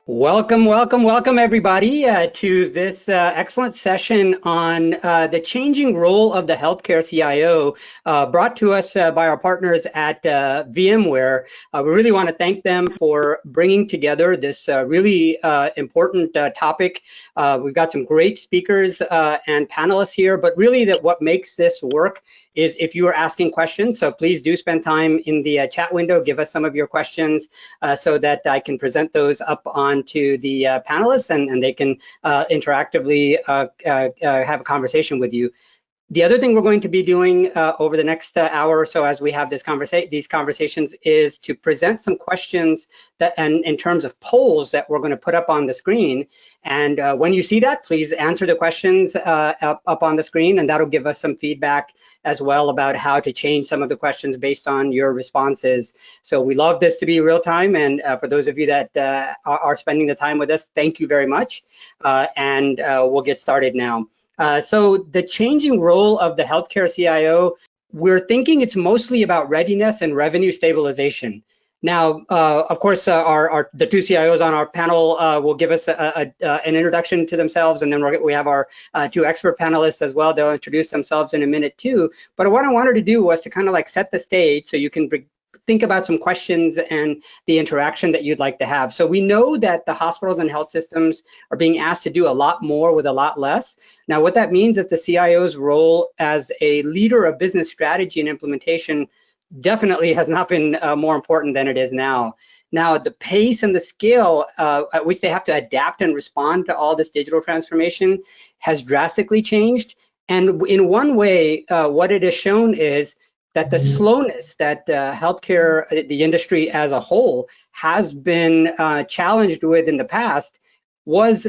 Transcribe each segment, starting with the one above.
Welcome everybody to this excellent session on the changing role of the healthcare CIO brought to us by our partners at VMware. We really want to thank them for bringing together this really important topic. We've got some great speakers and panelists here, but really that what makes this work is if you are asking questions. So please do spend time in the chat window, give us some of your questions so that I can present those up onto the panelists and they can interactively have a conversation with you. The other thing we're going to be doing over the next hour or so as we have these conversations is to present some questions that, and in terms of polls that we're going to put up on the screen. And when you see that, please answer the questions up on the screen, and that'll give us some feedback as well about how to change some of the questions based on your responses. So we love this to be real time, and for those of you that are spending the time with us, thank you very much. And we'll get started now. So the changing role of the healthcare CIO, we're thinking it's mostly about readiness and revenue stabilization. Now, of course, the two CIOs on our panel will give us an introduction to themselves, and then we have our two expert panelists as well. They'll introduce themselves in a minute too. But what I wanted to do was to kind of like set the stage so you can think about some questions and the interaction that you'd like to have. So we know that the hospitals and health systems are being asked to do a lot more with a lot less. Now, what that means is the CIO's role as a leader of business strategy and implementation definitely has not been more important than it is now. Now, the pace and the scale at which they have to adapt and respond to all this digital transformation has drastically changed. And in one way, what it has shown is that the slowness that healthcare, the industry as a whole, has been challenged with in the past was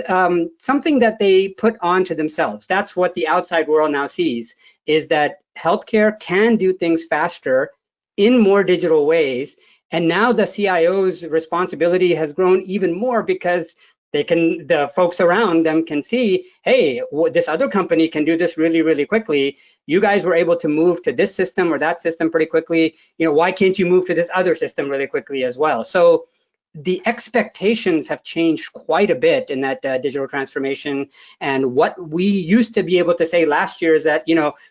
something that they put onto themselves. That's what the outside world now sees, is that healthcare can do things faster in more digital ways. And now the CIO's responsibility has grown even more because the folks around them can see, hey, this other company can do this really, really quickly. You guys were able to move to this system or that system pretty quickly. Why can't you move to this other system really quickly as well? So the expectations have changed quite a bit in that digital transformation. And what we used to be able to say last year is that,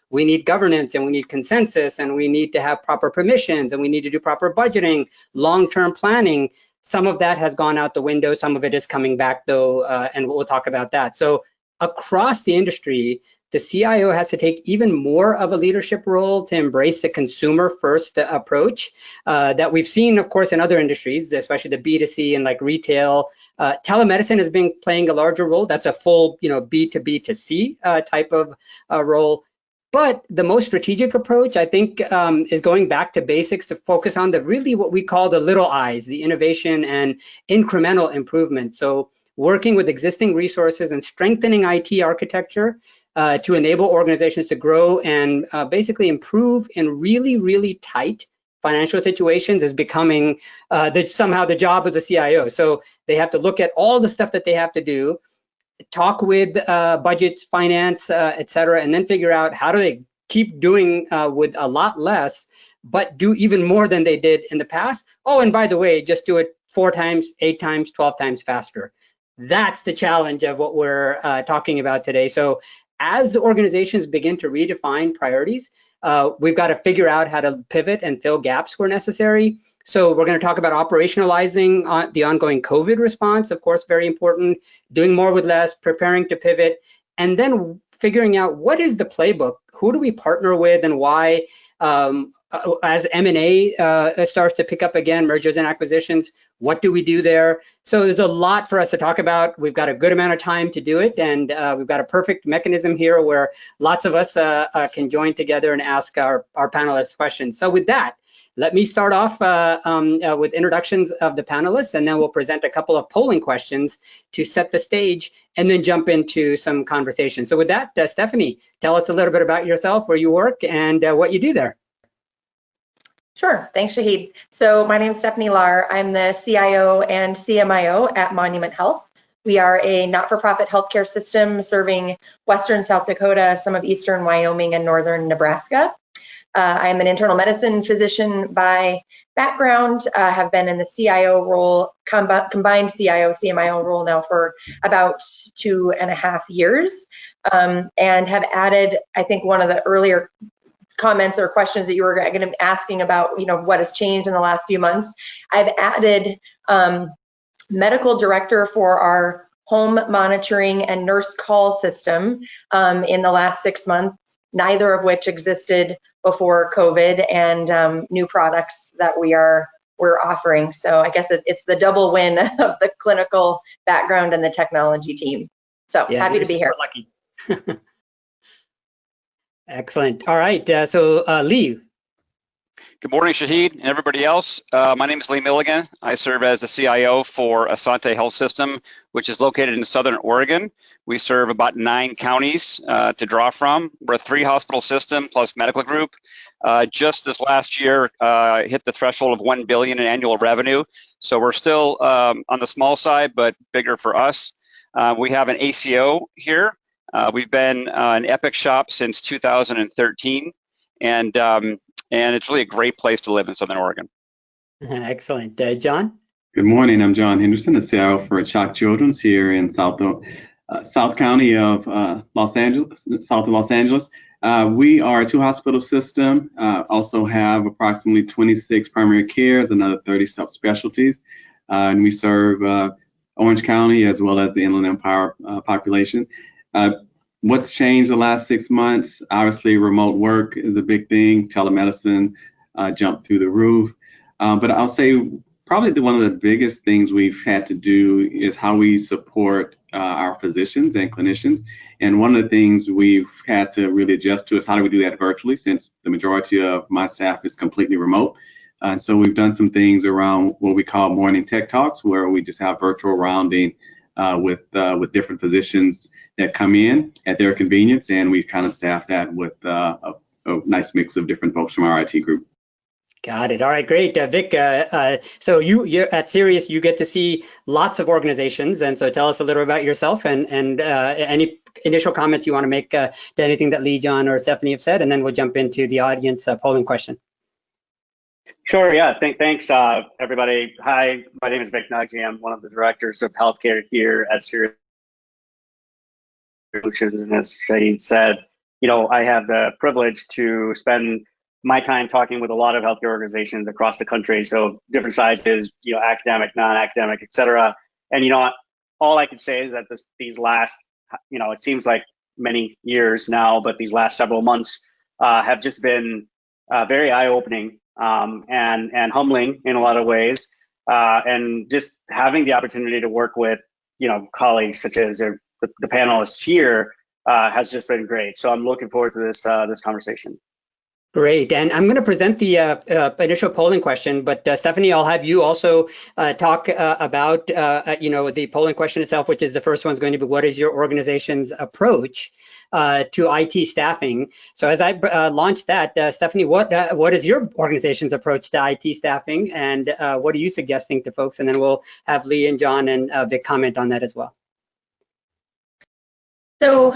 we need governance and we need consensus and we need to have proper permissions and we need to do proper budgeting, long-term planning. Some of that has gone out the window. Some of it is coming back though, and we'll talk about that. So across the industry, the CIO has to take even more of a leadership role to embrace the consumer first approach that we've seen, of course, in other industries, especially the B2C and like retail. Telemedicine has been playing a larger role. That's a full, B2B2C type of role. But the most strategic approach, I think, is going back to basics to focus on really what we call the little I's, the innovation and incremental improvement. So working with existing resources and strengthening IT architecture to enable organizations to grow and basically improve in really, really tight financial situations is becoming somehow the job of the CIO. So they have to look at all the stuff that they have to do, talk with budgets, finance, et cetera, and then figure out how do they keep doing with a lot less, but do even more than they did in the past. Oh, and by the way, just do it 4 times, 8 times, 12 times faster. That's the challenge of what we're talking about today. So as the organizations begin to redefine priorities, we've got to figure out how to pivot and fill gaps where necessary. So we're going to talk about operationalizing the ongoing COVID response, of course, very important, doing more with less, preparing to pivot, and then figuring out what is the playbook, who do we partner with and why, as M&A starts to pick up again, mergers and acquisitions, what do we do there? So there's a lot for us to talk about. We've got a good amount of time to do it, and we've got a perfect mechanism here where lots of us can join together and ask our panelists questions. So with that, let me start off with introductions of the panelists, and then we'll present a couple of polling questions to set the stage and then jump into some conversation. So with that, Stephanie, tell us a little bit about yourself, where you work, and what you do there. Sure, thanks, Shahid. So my name is Stephanie Lahr. I'm the CIO and CMIO at Monument Health. We are a not-for-profit healthcare system serving Western South Dakota, some of Eastern Wyoming, and Northern Nebraska. I'm an internal medicine physician by background, have been in the CIO role, combined CIO, CMIO role now for about 2.5 years, and have added, I think one of the earlier comments or questions that you were going to be asking about, what has changed in the last few months. I've added medical director for our home monitoring and nurse call system in the last 6 months, neither of which existed before COVID, and new products that we're offering. So I guess it's the double win of the clinical background and the technology team. So Yeah, happy to be here. Lucky. Excellent. All right. So Lee. Good morning, Shahid and everybody else. My name is Lee Milligan. I serve as the CIO for Asante Health System, which is located in Southern Oregon. We serve about 9 counties to draw from. We're a 3-hospital system plus medical group. Just this last year, hit the threshold of $1 billion in annual revenue. So we're still on the small side, but bigger for us. We have an ACO here. We've been an Epic shop since 2013, and it's really a great place to live in Southern Oregon. Excellent. John? Good morning. I'm John Henderson, the CIO for CHOC Children's here in South County of Los Angeles, south of Los Angeles. We are a 2-hospital system, also have approximately 26 primary cares, another 30 subspecialties, and we serve Orange County as well as the Inland Empire population. What's changed the last 6 months? Obviously, remote work is a big thing. Telemedicine jumped through the roof. But I'll say probably one of the biggest things we've had to do is how we support our physicians and clinicians. And one of the things we've had to really adjust to is how do we do that virtually, since the majority of my staff is completely remote. So we've done some things around what we call morning tech talks, where we just have virtual rounding with different physicians that come in at their convenience, and we kind of staff that with a nice mix of different folks from our IT group. Got it. All right, great. Vic, so you're at Sirius, you get to see lots of organizations, and so tell us a little about yourself and any initial comments you want to make to anything that Lee, John, or Stephanie have said, and then we'll jump into the audience polling question. Sure, yeah, thanks everybody. Hi, my name is Vic Nagy. I'm one of the directors of healthcare here at Sirius Solutions, and as Shahid said, I have the privilege to spend my time talking with a lot of healthcare organizations across the country, so different sizes, academic, non-academic, et cetera. And all I can say is that these last, it seems like many years now, but these last several months have just been very eye-opening and humbling in a lot of ways, and just having the opportunity to work with colleagues such as the panelists here has just been great. So I'm looking forward to this conversation. Great, and I'm going to present the initial polling question, but Stephanie, I'll have you also talk about the polling question itself, which is the first one's going to be, what is your organization's approach to IT staffing? So as I launch that, Stephanie, what is your organization's approach to IT staffing, and what are you suggesting to folks? And then we'll have Lee and John and Vic comment on that as well. So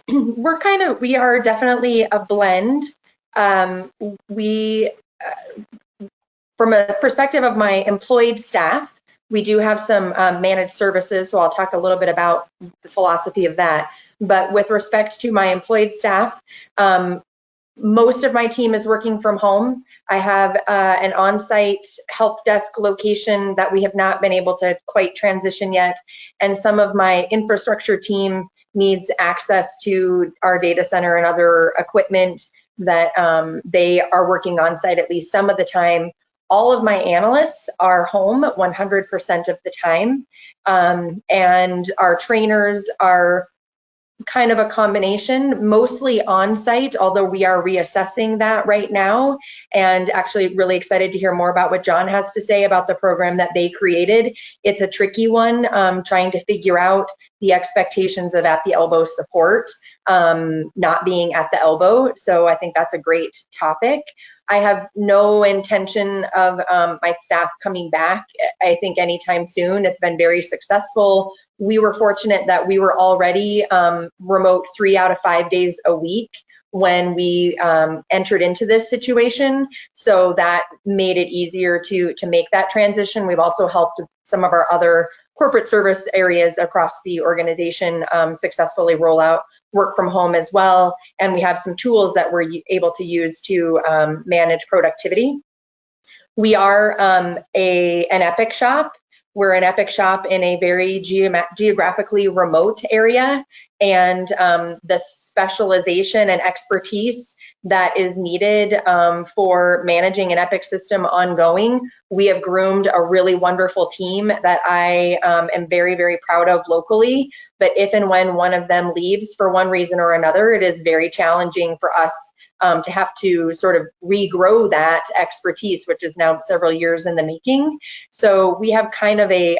we are definitely a blend. From a perspective of my employed staff, we do have some managed services, so I'll talk a little bit about the philosophy of that. But with respect to my employed staff, most of my team is working from home. I have an on-site help desk location that we have not been able to quite transition yet, and some of my infrastructure team needs access to our data center and other equipment that they are working on site at least some of the time. All of my analysts are home 100% of the time, and our trainers are kind of a combination, mostly on site, although we are reassessing that right now, and actually really excited to hear more about what John has to say about the program that they created. It's a tricky one, trying to figure out the expectations of at the elbow support, not being at the elbow. So I think that's a great topic. I have no intention of my staff coming back, I think, anytime soon. It's been very successful. We were fortunate that we were already remote 3 out of 5 days a week when we entered into this situation. So that made it easier to make that transition. We've also helped some of our other corporate service areas across the organization successfully roll out work from home as well. And we have some tools that we're able to use to manage productivity. We are an Epic shop. We're an Epic shop in a very geographically remote area, and the specialization and expertise that is needed for managing an Epic system ongoing, we have groomed a really wonderful team that I am very, very proud of locally. But if and when one of them leaves for one reason or another, it is very challenging for us to have to sort of regrow that expertise, which is now several years in the making. So we have kind of a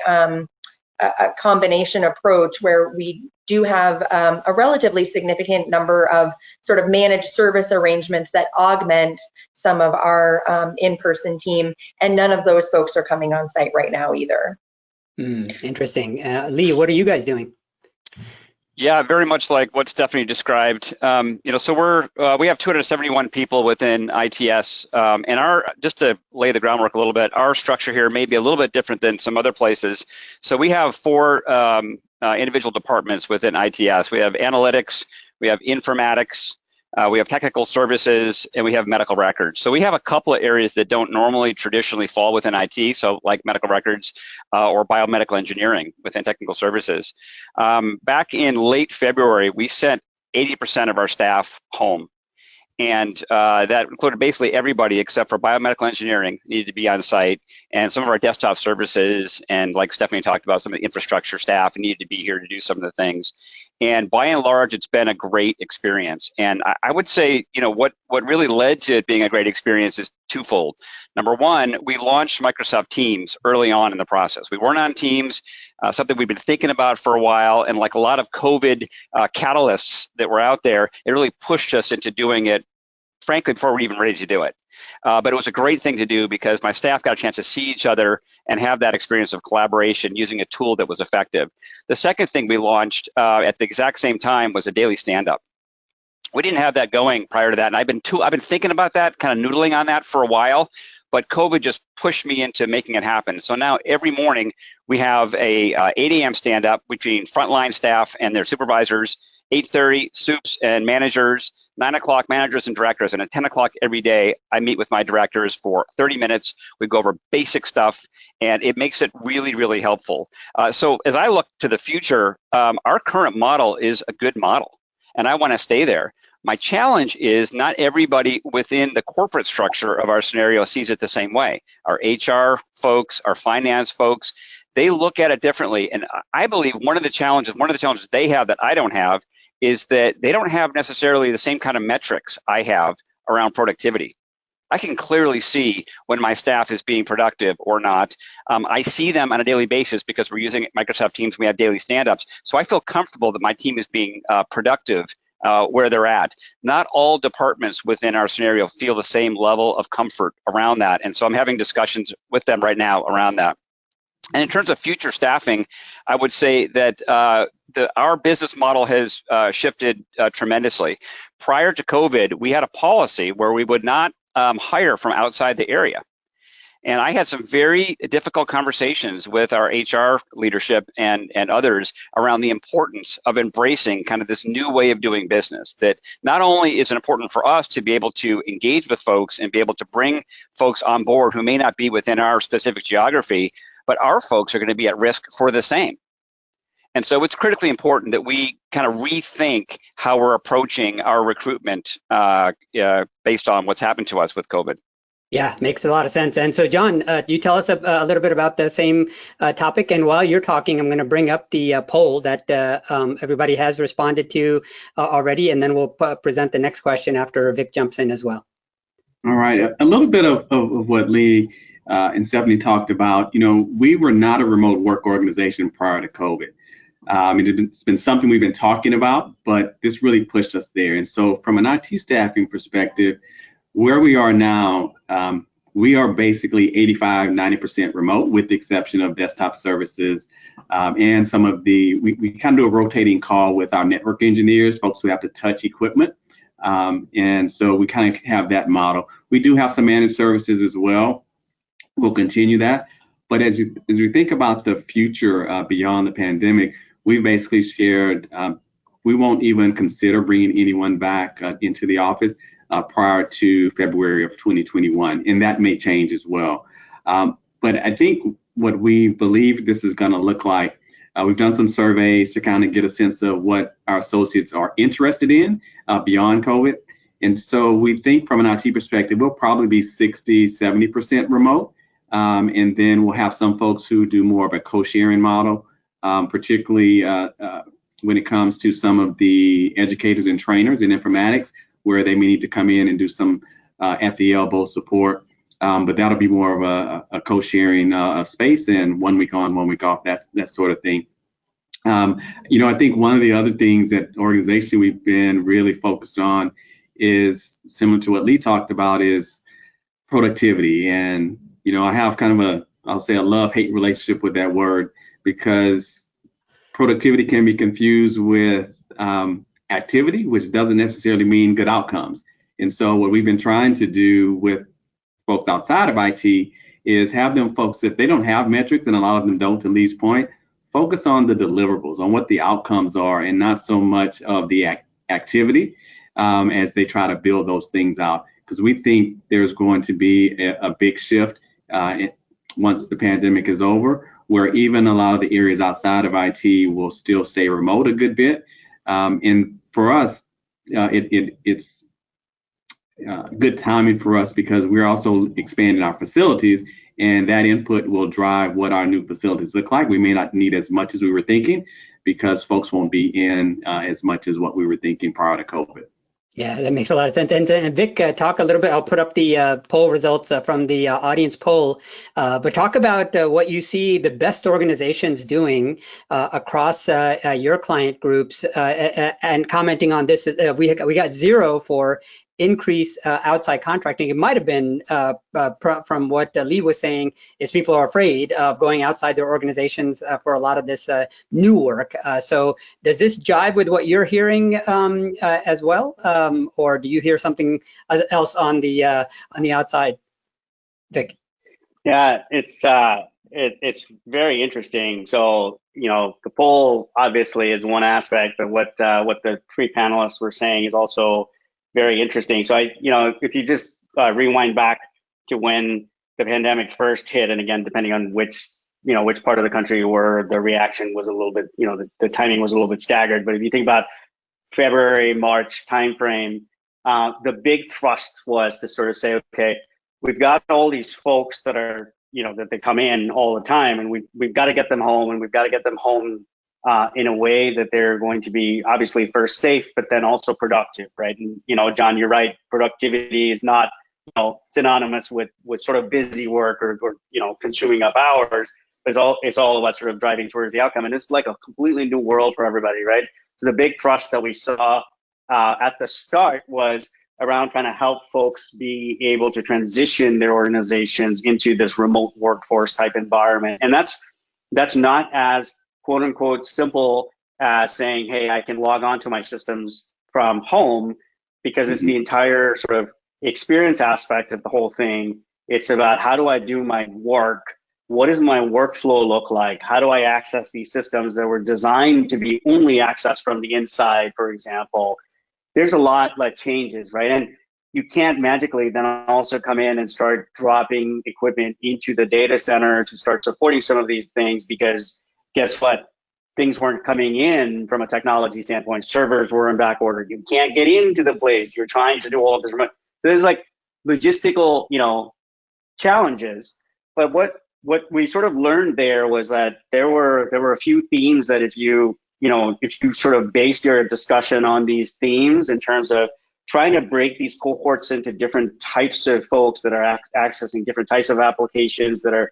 combination approach where we do have a relatively significant number of sort of managed service arrangements that augment some of our in-person team, and none of those folks are coming on site right now either. Interesting. Lee, what are you guys doing? Yeah, very much like what Stephanie described. So we have 271 people within ITS, and just to lay the groundwork a little bit, our structure here may be a little bit different than some other places. So we have 4 individual departments within ITS. We have analytics, we have informatics, we have technical services, and we have medical records. So we have a couple of areas that don't normally traditionally fall within IT, so like medical records or biomedical engineering within technical services. Back in late February, we sent 80% of our staff home. And that included basically everybody except for biomedical engineering needed to be on site, and some of our desktop services, and like Stephanie talked about, some of the infrastructure staff needed to be here to do some of the things. And by and large, it's been a great experience. And I would say, what really led to it being a great experience is twofold. Number one, we launched Microsoft Teams early on in the process. We weren't on Teams, something we've been thinking about for a while, and like a lot of COVID catalysts that were out there, it really pushed us into doing it, frankly, before we're even ready to do it. But it was a great thing to do because my staff got a chance to see each other and have that experience of collaboration using a tool that was effective. The second thing we launched at the exact same time was a daily stand-up. We didn't have that going prior to that, and I've been thinking about that, kind of noodling on that for a while, but COVID just pushed me into making it happen. So now every morning we have a 8 a.m. stand-up between frontline staff and their supervisors, 8:30 soups and managers, 9 o'clock managers and directors, and at 10 o'clock every day I meet with my directors for 30 minutes. We go over basic stuff, and it makes it really, really helpful. So as I look to the future, our current model is a good model, and I want to stay there. My challenge is not everybody within the corporate structure of our scenario sees it the same way. Our HR folks, our finance folks, they look at it differently. And I believe one of the challenges they have that I don't have is that they don't have necessarily the same kind of metrics I have around productivity. I can clearly see when my staff is being productive or not. I see them on a daily basis because we're using Microsoft Teams. We have daily stand-ups. So I feel comfortable that my team is being productive where they're at. Not all departments within our scenario feel the same level of comfort around that. And so I'm having discussions with them right now around that. And in terms of future staffing, I would say that our business model has shifted tremendously. Prior to COVID, we had a policy where we would not hire from outside the area. And I had some very difficult conversations with our HR leadership and others around the importance of embracing kind of this new way of doing business, that not only is it important for us to be able to engage with folks and be able to bring folks on board who may not be within our specific geography, but our folks are going to be at risk for the same. And so it's critically important that we kind of rethink how we're approaching our recruitment based on what's happened to us with COVID. Yeah, makes a lot of sense. And so, John, you tell us a little bit about the same topic. And while you're talking, I'm going to bring up the poll that everybody has responded to already, and then we'll present the next question after Vic jumps in as well. All right, a little bit of what Lee and Stephanie talked about. We were not a remote work organization prior to COVID. It's been something we've been talking about, but this really pushed us there. And so from an IT staffing perspective, where we are now, we are basically 85–90% remote, with the exception of desktop services and some of we kind of do a rotating call with our network engineers, folks who have to touch equipment. And so we kind of have that model. We do have some managed services as well. We'll continue that. But as we think about the future beyond the pandemic, we basically shared we won't even consider bringing anyone back into the office prior to February of 2021, and that may change as well. But I think what we believe this is going to look like, we've done some surveys to kind of get a sense of what our associates are interested in beyond COVID. And so we think from an IT perspective, we'll probably be 60-70% remote. And then we'll have some folks who do more of a co-sharing model, particularly when it comes to some of the educators and trainers in informatics, where they may need to come in and do some at the elbow support. But that'll be more of a co-sharing space, and 1 week on, 1 week off, that sort of thing. I think one of the other things that organization we've been really focused on is similar to what Lee talked about, is productivity. And I have kind of I'll say a love-hate relationship with that word, because productivity can be confused with activity, which doesn't necessarily mean good outcomes. And so what we've been trying to do with folks outside of IT is have them folks, if they don't have metrics, and a lot of them don't, to Lee's point, focus on the deliverables, on what the outcomes are, and not so much of the activity as they try to build those things out. Because we think there's going to be a big shift once the pandemic is over, where even a lot of the areas outside of IT will still stay remote a good bit. And for us, it's good timing for us, because we're also expanding our facilities, and that input will drive what our new facilities look like. We may not need as much as we were thinking, because folks won't be in as much as what we were thinking prior to COVID. Yeah, that makes a lot of sense. And Vic, talk a little bit. I'll put up the poll results from the audience poll, but talk about what you see the best organizations doing across your client groups, and commenting on this. We got 0 for increase outside contracting. It might have been from what Lee was saying, is people are afraid of going outside their organizations for a lot of this new work. So does this jive with what you're hearing as well, or do you hear something else on the outside, Vic? Yeah, it's very interesting. So the poll obviously is one aspect, but what the 3 panelists were saying is also very interesting. So if you just rewind back to when the pandemic first hit, and again, depending on which part of the country you were, the reaction was a little bit, the timing was a little bit staggered. But if you think about February, March timeframe, the big thrust was to sort of say, okay, we've got all these folks that are, that they come in all the time, and we've got to get them home, and we've got to get them home in a way that they're going to be obviously first safe, but then also productive, right? And John, you're right. Productivity is not synonymous with sort of busy work or consuming up hours. It's all about sort of driving towards the outcome, and it's like a completely new world for everybody, right? So the big thrust that we saw at the start was around trying to help folks be able to transition their organizations into this remote workforce type environment, and that's not as quote unquote simple as saying, hey, I can log on to my systems from home, because it's the entire sort of experience aspect of the whole thing. It's about, how do I do my work? What does my workflow look like? How do I access these systems that were designed to be only accessed from the inside, for example? There's a lot that changes, right? And you can't magically then also come in and start dropping equipment into the data center to start supporting some of these things, because guess what? Things weren't coming in from a technology standpoint. Servers were in back order. You can't get into the place. You're trying to do all of this. There's like logistical, challenges. But what we sort of learned there was that there were a few themes that if you sort of based your discussion on these themes in terms of trying to break these cohorts into different types of folks that are accessing different types of applications, that are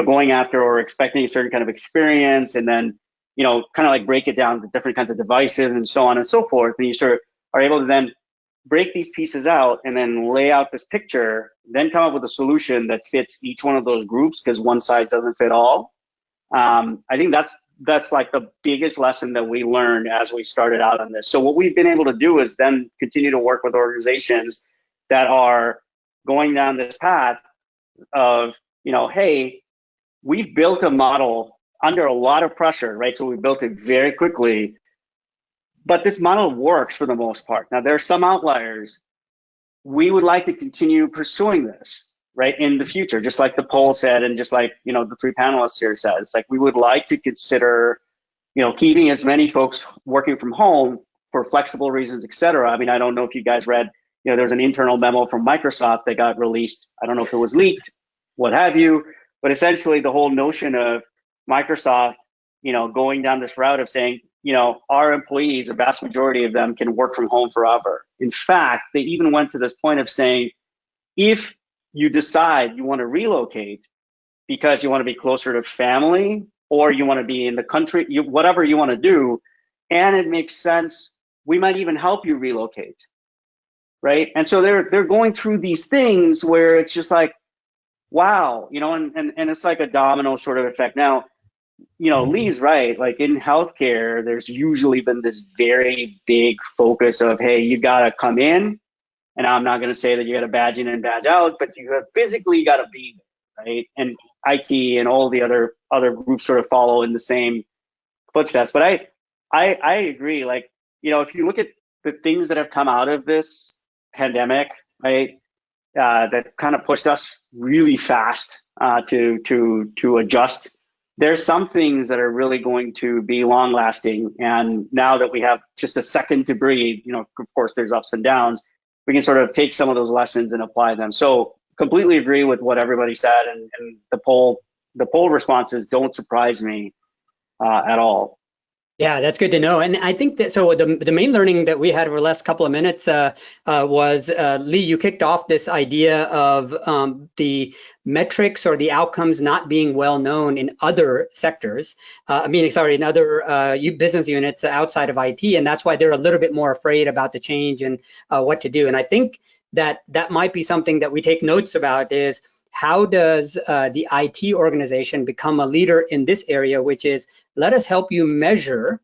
going after or expecting a certain kind of experience, and then, kind of like break it down to different kinds of devices and so on and so forth. And you sort of are able to then break these pieces out and then lay out this picture, then come up with a solution that fits each one of those groups, because one size doesn't fit all. I think that's like the biggest lesson that we learned as we started out on this. So what we've been able to do is then continue to work with organizations that are going down this path of, hey, we've built a model under a lot of pressure, right? So we built it very quickly, but this model works for the most part. Now, there are some outliers. We would like to continue pursuing this, right, in the future, just like the poll said, and just like, the three panelists here said. It's like we would like to consider, keeping as many folks working from home for flexible reasons, et cetera. I mean, I don't know if you guys read, there's an internal memo from Microsoft that got released. I don't know if it was leaked, what have you, but essentially the whole notion of Microsoft, going down this route of saying, our employees, a vast majority of them, can work from home forever. In fact, they even went to this point of saying, if you decide you want to relocate because you want to be closer to family, or you want to be in the country, whatever you want to do, and it makes sense, we might even help you relocate, right? And so they're going through these things where it's just like, wow, and it's like a domino sort of effect. Now, Lee's right. Like in healthcare, there's usually been this very big focus of, hey, you got to come in, and I'm not going to say that you got to badge in and badge out, but you have physically got to be there, right? And IT and all the other groups sort of follow in the same footsteps. But I agree. Like, if you look at the things that have come out of this pandemic, right, that kind of pushed us really fast to adjust. There's some things that are really going to be long lasting. And now that we have just a second to breathe, of course, there's ups and downs. We can sort of take some of those lessons and apply them. So completely agree with what everybody said. And the poll responses don't surprise me at all. Yeah, that's good to know. And I think that so the main learning that we had over the last couple of minutes was, Lee, you kicked off this idea of the metrics or the outcomes not being well known in other sectors, in other business units outside of IT. And that's why they're a little bit more afraid about the change and what to do. And I think that might be something that we take notes about is, how does the IT organization become a leader in this area, which is, let us help you measure.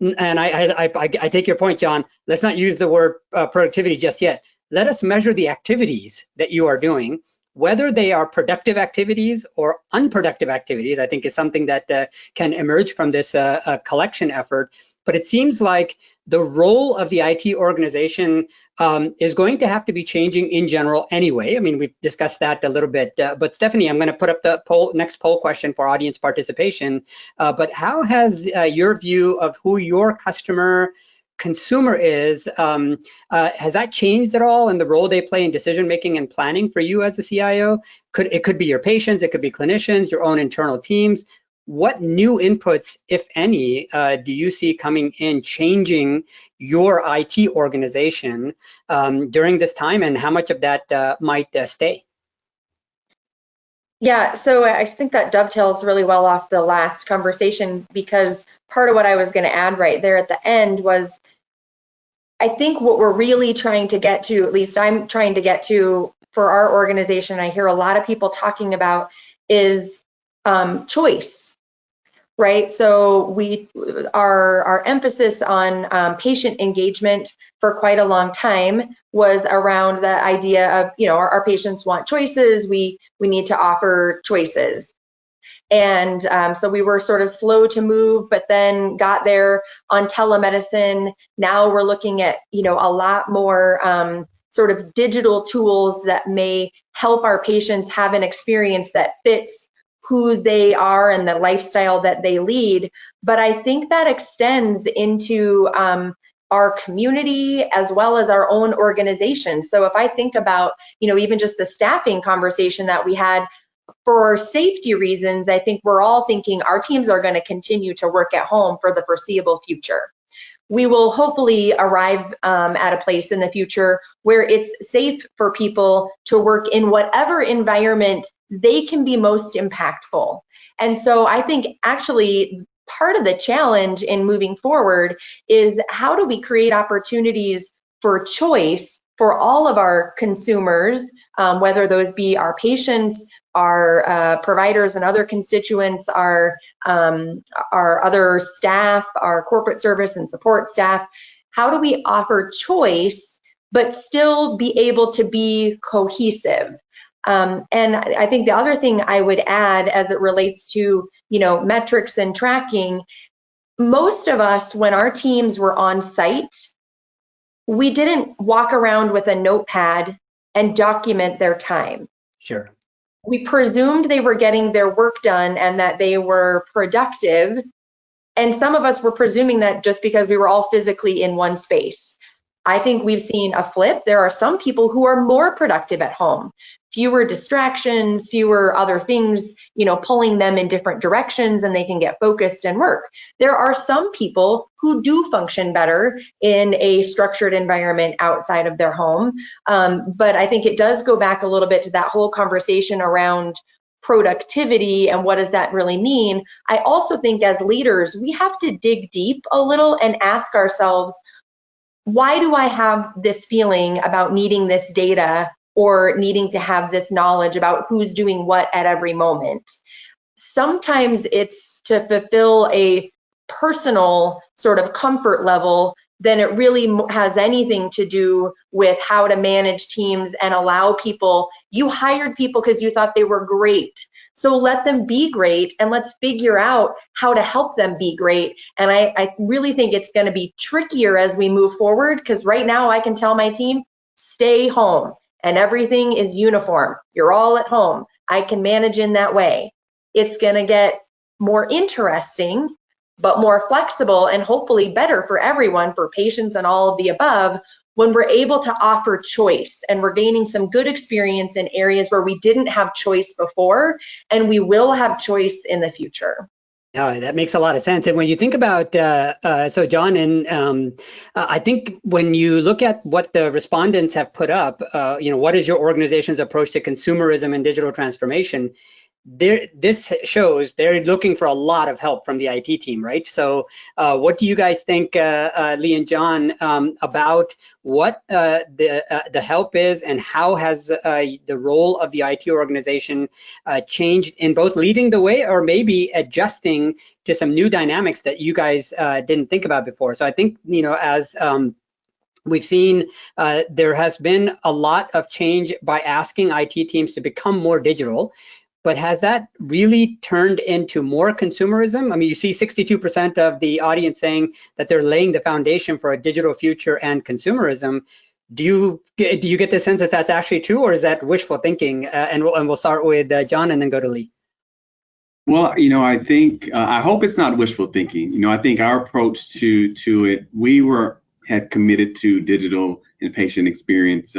And I take your point, John. Let's not use the word productivity just yet. Let us measure the activities that you are doing, whether they are productive activities or unproductive activities. I think is something that can emerge from this collection effort. But it seems like the role of the IT organization is going to have to be changing in general anyway. I mean, we've discussed that a little bit. But Stephanie, I'm going to put up the next poll question for audience participation. But how has your view of who your consumer is, has that changed at all in the role they play in decision making and planning for you as a CIO? It could be your patients, it could be clinicians, your own internal teams. What new inputs, if any, do you see coming in changing your IT organization during this time, and how much of that might stay? Yeah, so I think that dovetails really well off the last conversation, because part of what I was going to add right there at the end was, I think what we're really trying to get to, at least I'm trying to get to for our organization, I hear a lot of people talking about, is choice. Right, so our emphasis on patient engagement for quite a long time was around the idea of, our patients want choices. We need to offer choices, and so we were sort of slow to move, but then got there on telemedicine. Now we're looking at a lot more sort of digital tools that may help our patients have an experience that fits who they are and the lifestyle that they lead. But I think that extends into our community as well as our own organization. So if I think about, even just the staffing conversation that we had, for safety reasons, I think we're all thinking our teams are going to continue to work at home for the foreseeable future. We will hopefully arrive at a place in the future where it's safe for people to work in whatever environment they can be most impactful. And so I think actually part of the challenge in moving forward is, how do we create opportunities for choice for all of our consumers, whether those be our patients, our providers and other constituents, our other staff, our corporate service and support staff? How do we offer choice, but still be able to be cohesive? And I think the other thing I would add as it relates to, metrics and tracking, most of us, when our teams were on site, we didn't walk around with a notepad and document their time. Sure. We presumed they were getting their work done and that they were productive. And some of us were presuming that just because we were all physically in one space. I think we've seen a flip. There are some people who are more productive at home, fewer distractions, fewer other things, pulling them in different directions, and they can get focused and work. There are some people who do function better in a structured environment outside of their home. But I think it does go back a little bit to that whole conversation around productivity and what does that really mean. I also think as leaders, we have to dig deep a little and ask ourselves, why do I have this feeling about needing this data or needing to have this knowledge about who's doing what at every moment? Sometimes it's to fulfill a personal sort of comfort level than it really has anything to do with how to manage teams and allow people. You hired people because you thought they were great. So let them be great, and let's figure out how to help them be great. And I really think it's going to be trickier as we move forward, because right now I can tell my team, stay home, and everything is uniform. You're all at home. I can manage in that way. It's going to get more interesting, but more flexible and hopefully better for everyone, for patients and all of the above, when we're able to offer choice and we're gaining some good experience in areas where we didn't have choice before, and we will have choice in the future. No, that makes a lot of sense. And when you think about, so John, and I think when you look at what the respondents have put up, what is your organization's approach to consumerism and digital transformation? This shows they're looking for a lot of help from the IT team, right? So what do you guys think, Lee and John, about what the help is, and how has the role of the IT organization changed in both leading the way or maybe adjusting to some new dynamics that you guys didn't think about before? So I think, as we've seen, there has been a lot of change by asking IT teams to become more digital. But has that really turned into more consumerism? I mean, you see 62% of the audience saying that they're laying the foundation for a digital future and consumerism. Do you get the sense that that's actually true, or is that wishful thinking? And we'll start with John and then go to Lee. Well, I think, I hope it's not wishful thinking. I think our approach to it, we had committed to digital and patient experience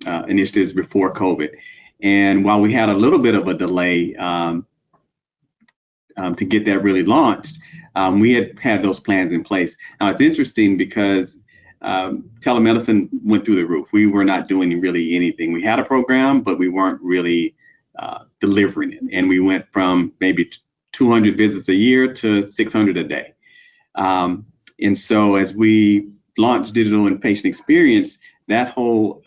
initiatives before COVID. And while we had a little bit of a delay to get that really launched, we had those plans in place. Now, it's interesting because telemedicine went through the roof. We were not doing really anything. We had a program, but we weren't really delivering it. And we went from maybe 200 visits a year to 600 a day. And so as we launched digital and patient experience, that whole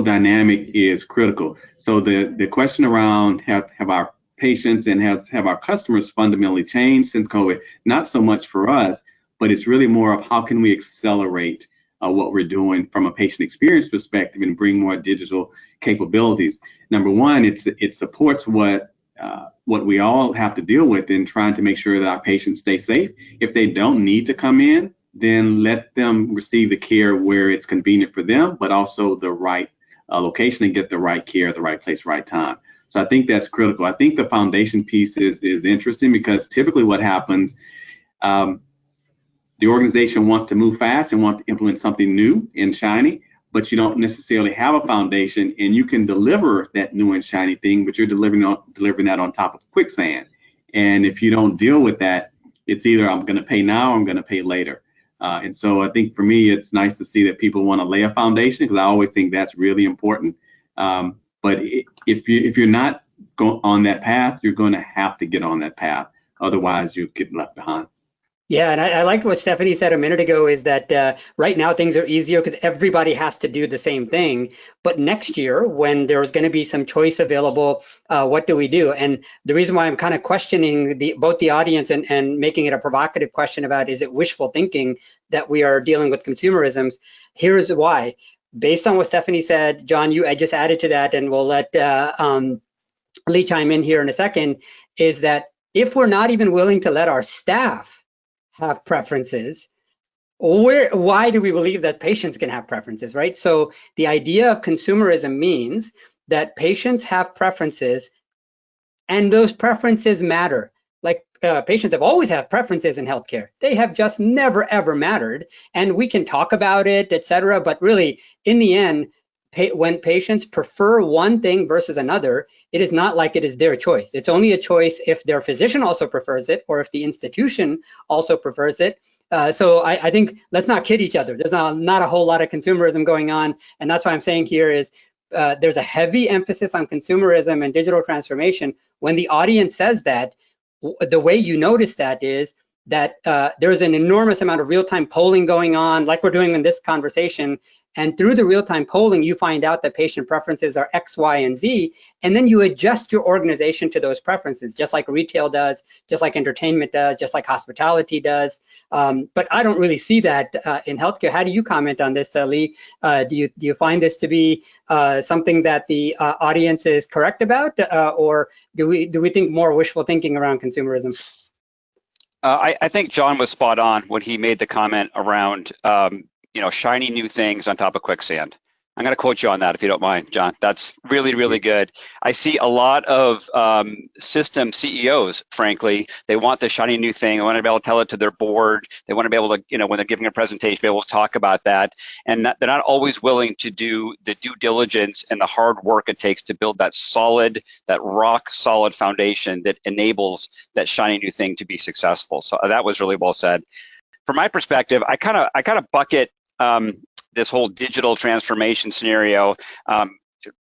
dynamic is critical. So the question around have our patients and have our customers fundamentally changed since COVID? Not so much for us, but it's really more of how can we accelerate what we're doing from a patient experience perspective and bring more digital capabilities. Number one, it supports what we all have to deal with in trying to make sure that our patients stay safe. If they don't need to come in, then let them receive the care where it's convenient for them, but also the right location and get the right care, the right place, right time. So I think that's critical. I think the foundation piece is interesting because typically what happens, the organization wants to move fast and want to implement something new and shiny, but you don't necessarily have a foundation, and you can deliver that new and shiny thing, but you're delivering that on top of quicksand. And if you don't deal with that, it's either I'm going to pay now or I'm going to pay later. And so I think for me, it's nice to see that people want to lay a foundation, because I always think that's really important. But if you're not on that path, you're going to have to get on that path. Otherwise, you get left behind. Yeah, and I liked what Stephanie said a minute ago is that right now things are easier because everybody has to do the same thing. But next year, when there's going to be some choice available, what do we do? And the reason why I'm kind of questioning both the audience and making it a provocative question about is it wishful thinking that we are dealing with consumerisms? Here's why. Based on what Stephanie said, John, I just added to that, and we'll let Lee chime in here in a second, is that if we're not even willing to let our staff have preferences, why do we believe that patients can have preferences, right? So the idea of consumerism means that patients have preferences and those preferences matter. Like patients have always had preferences in healthcare. They have just never, ever mattered. And we can talk about it, et cetera, but really in the end, when patients prefer one thing versus another, it is not like it is their choice. It's only a choice if their physician also prefers it or if the institution also prefers it. So I think let's not kid each other. There's not a whole lot of consumerism going on. And that's why I'm saying here is there's a heavy emphasis on consumerism and digital transformation. When the audience says that, the way you notice that is that there's an enormous amount of real-time polling going on, like we're doing in this conversation. And through the real-time polling, you find out that patient preferences are X, Y, and Z, and then you adjust your organization to those preferences, just like retail does, just like entertainment does, just like hospitality does. But I don't really see that in healthcare. How do you comment on this, Lee? Do you find this to be something that the audience is correct about, or do we think more wishful thinking around consumerism? I think John was spot on when he made the comment around shiny new things on top of quicksand. I'm going to quote you on that if you don't mind, John. That's really, really good. I see a lot of system CEOs, frankly, they want the shiny new thing. They want to be able to tell it to their board. They want to be able to, when they're giving a presentation, be able to talk about that. And they're not always willing to do the due diligence and the hard work it takes to build that rock solid foundation that enables that shiny new thing to be successful. So that was really well said. From my perspective, I kind of bucket this whole digital transformation scenario,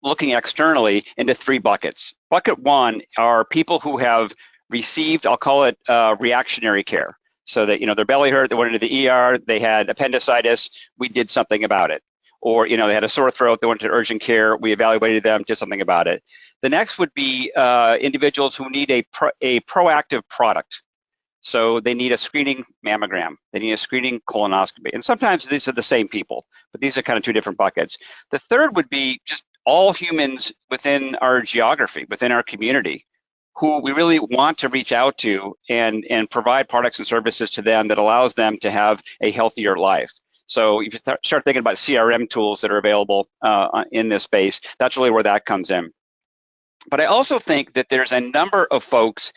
looking externally, into three buckets. Bucket one are people who have received, I'll call it reactionary care. So that, their belly hurt, they went into the ER, they had appendicitis, we did something about it. Or, they had a sore throat, they went to urgent care, we evaluated them, did something about it. The next would be individuals who need a proactive product. So they need a screening mammogram, they need a screening colonoscopy. And sometimes these are the same people, but these are kind of two different buckets. The third would be just all humans within our geography, within our community, who we really want to reach out to and provide products and services to them that allows them to have a healthier life. So if you start thinking about CRM tools that are available in this space, that's really where that comes in. But I also think that there's a number of folks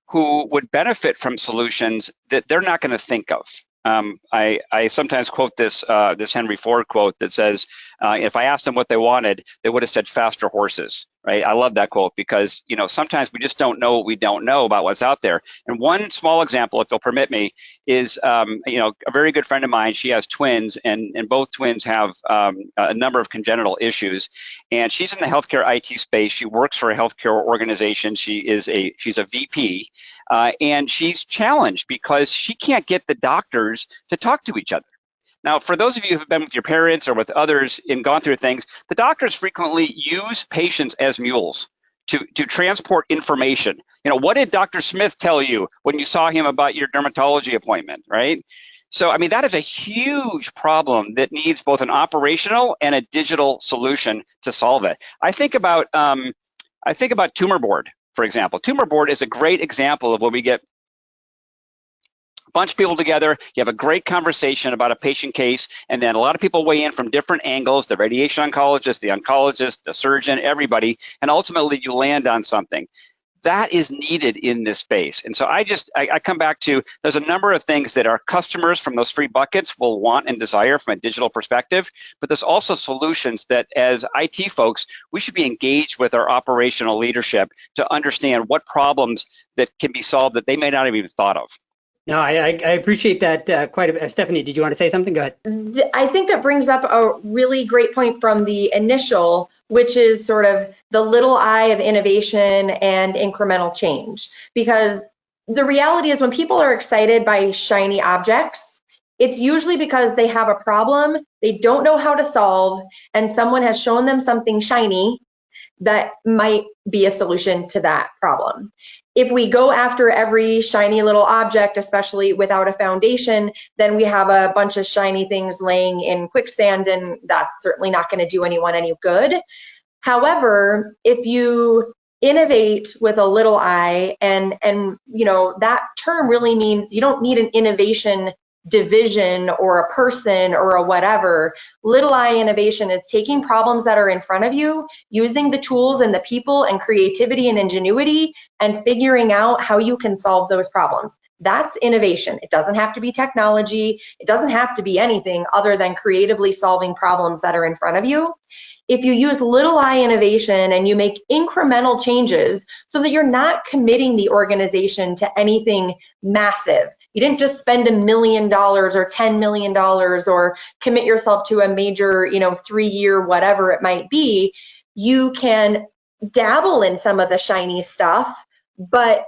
who would benefit from solutions that they're not going to think of. I sometimes quote this Henry Ford quote that says, if I asked them what they wanted, they would have said faster horses, right? I love that quote because, sometimes we just don't know what we don't know about what's out there. And one small example, if you'll permit me, is, a very good friend of mine, she has twins and both twins have a number of congenital issues. And she's in the healthcare IT space. She works for a healthcare organization. She's a VP and she's challenged because she can't get the doctors to talk to each other. Now, for those of you who have been with your parents or with others and gone through things, the doctors frequently use patients as mules to transport information. What did Dr. Smith tell you when you saw him about your dermatology appointment, right? So, that is a huge problem that needs both an operational and a digital solution to solve it. I think about tumor board, for example. Tumor board is a great example of when we get bunch of people together, you have a great conversation about a patient case, and then a lot of people weigh in from different angles, the radiation oncologist, the oncologist, the surgeon, everybody, and ultimately you land on something. That is needed in this space. And so I come back to, there's a number of things that our customers from those three buckets will want and desire from a digital perspective, but there's also solutions that as IT folks, we should be engaged with our operational leadership to understand what problems that can be solved that they may not have even thought of. No, I appreciate that quite a bit. Stephanie, did you want to say something? Go ahead. I think that brings up a really great point from the initial, which is sort of the little eye of innovation and incremental change. Because the reality is when people are excited by shiny objects, it's usually because they have a problem they don't know how to solve, and someone has shown them something shiny that might be a solution to that problem. If we go after every shiny little object, especially without a foundation, then we have a bunch of shiny things laying in quicksand, and that's certainly not going to do anyone any good. However, if you innovate with a little I, and you know, that term really means you don't need an innovation division or a person or a whatever. Little I innovation is taking problems that are in front of you, using the tools and the people and creativity and ingenuity, and figuring out how you can solve those problems. That's innovation. It doesn't have to be technology. It doesn't have to be anything other than creatively solving problems that are in front of you. If you use little I innovation and you make incremental changes so that you're not committing the organization to anything massive. You didn't just spend $1 million or $10 million or commit yourself to a major, 3-year, whatever it might be. You can dabble in some of the shiny stuff, but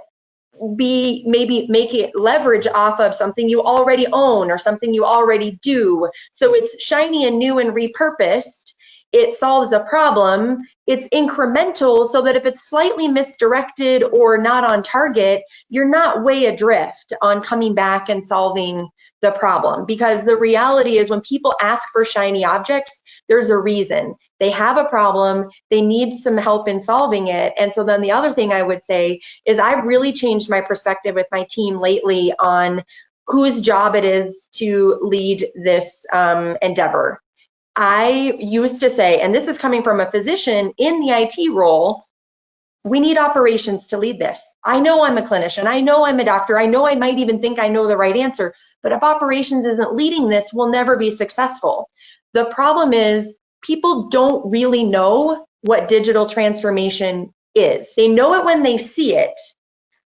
maybe make it leverage off of something you already own or something you already do. So it's shiny and new and repurposed. It solves a problem. It's incremental so that if it's slightly misdirected or not on target, you're not way adrift on coming back and solving the problem. Because the reality is when people ask for shiny objects, there's a reason. They have a problem, they need some help in solving it. And so then the other thing I would say is I've really changed my perspective with my team lately on whose job it is to lead this endeavor. I used to say, and this is coming from a physician in the IT role, we need operations to lead this. I know I'm a clinician. I know I'm a doctor. I know I might even think I know the right answer. But if operations isn't leading this, we'll never be successful. The problem is people don't really know what digital transformation is. They know it when they see it.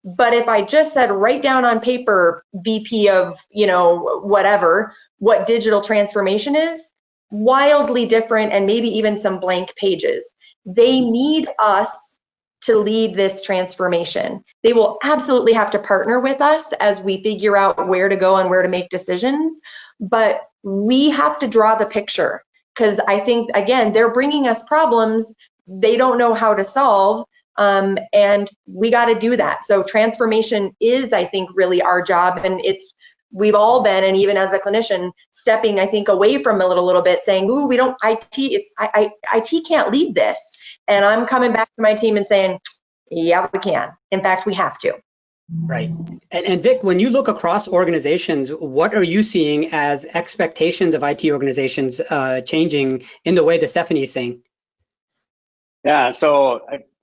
But if I just said write down on paper, VP of, whatever, what digital transformation is, wildly different, and maybe even some blank pages. They need us to lead this transformation. They will absolutely have to partner with us as we figure out where to go and where to make decisions, but we have to draw the picture, because I think, again, they're bringing us problems they don't know how to solve, and we got to do that. So transformation is, I think, really our job, and we've all been, and even as a clinician, stepping, I think, away from it a little bit, saying, ooh, we don't, IT can't lead this. And I'm coming back to my team and saying, yeah, we can. In fact, we have to. Right. And Vic, when you look across organizations, what are you seeing as expectations of IT organizations changing in the way that Stephanie's saying? Yeah, so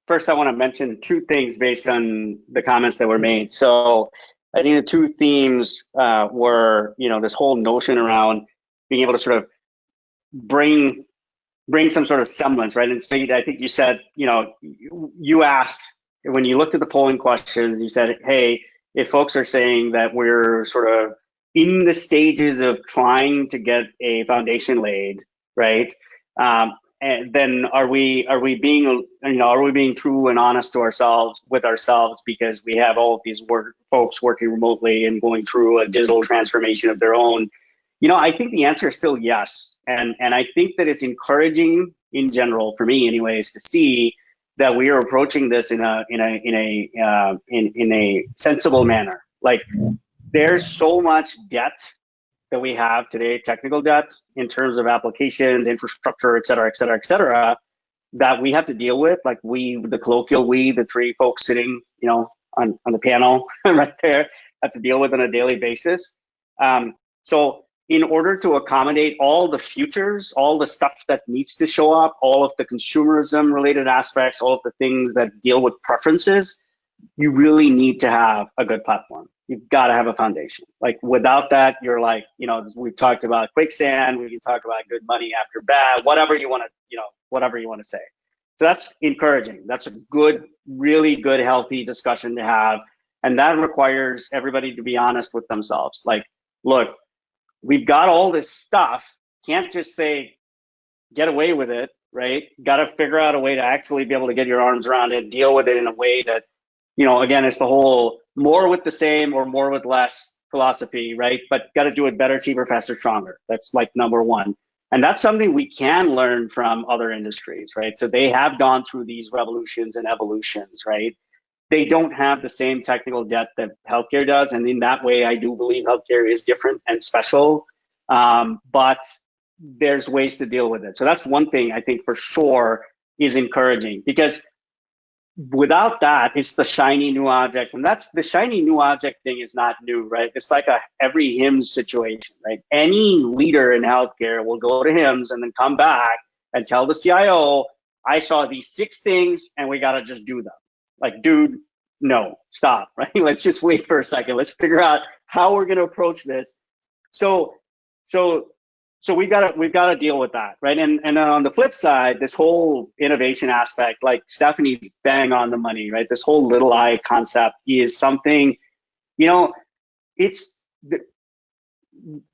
first I want to mention 2 things based on the comments that were made. So I think the 2 themes were, this whole notion around being able to sort of bring some sort of semblance, right? And so I think you said, you asked, when you looked at the polling questions, you said, hey, if folks are saying that we're sort of in the stages of trying to get a foundation laid, right? And then are we being true and honest to ourselves because we have all of these folks working remotely and going through a digital transformation of their own? I think the answer is still yes, and I think that it's encouraging in general, for me anyways, to see that we are approaching this in a sensible manner. Like, there's so much debt that we have today, technical debt, in terms of applications, infrastructure, et cetera, that we have to deal with. Like the colloquial we, the 3 folks sitting, on the panel right there, have to deal with on a daily basis. So in order to accommodate all the futures, all the stuff that needs to show up, all of the consumerism related aspects, all of the things that deal with preferences, you really need to have a good platform. You've got to have a foundation. Like, without that, you're like, we've talked about quicksand, we can talk about good money after bad, whatever you want to say. So that's encouraging. That's a good, really good, healthy discussion to have. And that requires everybody to be honest with themselves. Like, look, we've got all this stuff. Can't just say, get away with it, right? Got to figure out a way to actually be able to get your arms around it, deal with it in a way that, again, it's the whole more with the same or more with less philosophy, right? But got to do it better, cheaper, faster, stronger. That's like number one. And that's something we can learn from other industries, right? So they have gone through these revolutions and evolutions, right? They don't have the same technical depth that healthcare does. And in that way, I do believe healthcare is different and special, but there's ways to deal with it. So that's one thing I think for sure is encouraging, because without that, it's the shiny new objects. And that's the shiny new object thing is not new, right? It's like a every HIMSS situation, right? Any leader in healthcare will go to HIMSS and then come back and tell the CIO, I saw these 6 things and we got to just do them. Like, dude, no, stop, right? Let's just wait for a second. Let's figure out how we're going to approach this. So we've got to deal with that, right? And on the flip side, this whole innovation aspect, like Stephanie's bang on the money, right? This whole little I concept is something, it's